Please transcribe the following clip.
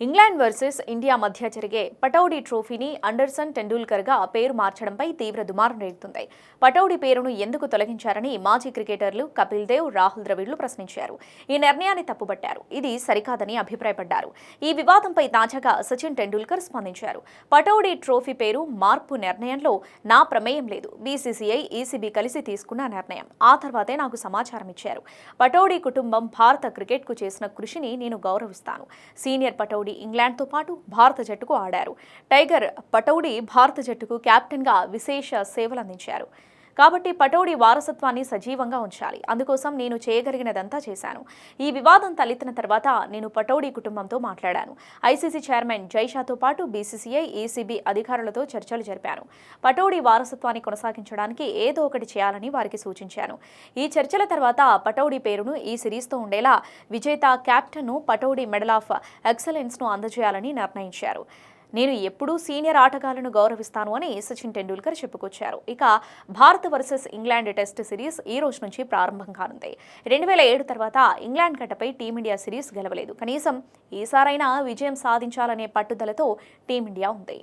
England versus India మధ్య జరిగే Pataudi ట్రోఫీని Anderson టెండూల్కర్గా పేరు మార్చడంపై తీవ్ర దుమారం రేగుతుంది. పటౌడీ పేరును ఎందుకు తొలగించారని మాజీ క్రికెటర్లు కపిల్ దేవ్, రాహుల్ ద్రవిడ్లు ప్రశ్నించారు. ఈ నిర్ణయాన్ని తప్పుబట్టారు. ఇది సరికాదని అభిప్రాయపడ్డారు. ఈ వివాదంపై తాజాగా సచిన్ టెండూల్కర్ స్పందించారు. పటౌడీ ట్రోఫీ పేరు మార్పు నిర్ణయంలో నా ప్రమేయం లేదు. బీసీసీఐ, ఈసీబీ కలిసి తీసుకున్న నిర్ణయం. ఆ తర్వాతే నాకు సమాచారం ఇచ్చారు. పటౌడీ కుటుంబం భారత క్రికెట్కు చేసిన కృషిని నేను గౌరవిస్తాను. సీనియర్ పటౌడీ ఇంగ్లాండ్తో పాటు భారత జట్టుకు ఆడారు. టైగర్ పటౌడీ భారత జట్టుకు కెప్టెన్గా విశేష సేవలందించారు. కాబట్టి పటౌడీ వారసత్వాన్ని సజీవంగా ఉంచాలి. అందుకోసం నేను చేయగలిగినదంతా చేశాను. ఈ వివాదం తలెత్తిన తర్వాత నేను పటౌడీ కుటుంబంతో మాట్లాడాను. ఐసీసీ చైర్మన్ జైషాతో పాటు బీసీసీఐ, ఈసీబీ అధికారులతో చర్చలు జరిపాను. పటౌడీ వారసత్వాన్ని కొనసాగించడానికి ఏదో ఒకటి చేయాలని వారికి సూచించాను. ఈ చర్చల తర్వాత పటౌడీ పేరును ఈ సిరీస్తో ఉండేలా విజేత కెప్టెన్ను పటౌడీ మెడల్ ఆఫ్ ఎక్సలెన్స్ను అందజేయాలని నిర్ణయించారు. నేను ఎప్పుడూ సీనియర్ ఆటగాళ్లను గౌరవిస్తాను అని సచిన్ టెండూల్కర్ చెప్పుకొచ్చారు. ఇక Bharat versus England test series ఈ రోజు నుంచి ప్రారంభం కానుంది. 2007 తర్వాత ఇంగ్లాండ్ గడ్డపై టీమిండియా సిరీస్ గెలవలేదు. కనీసం ఈసారైనా విజయం సాధించాలనే పట్టుదలతో టీమిండియా ఉంది.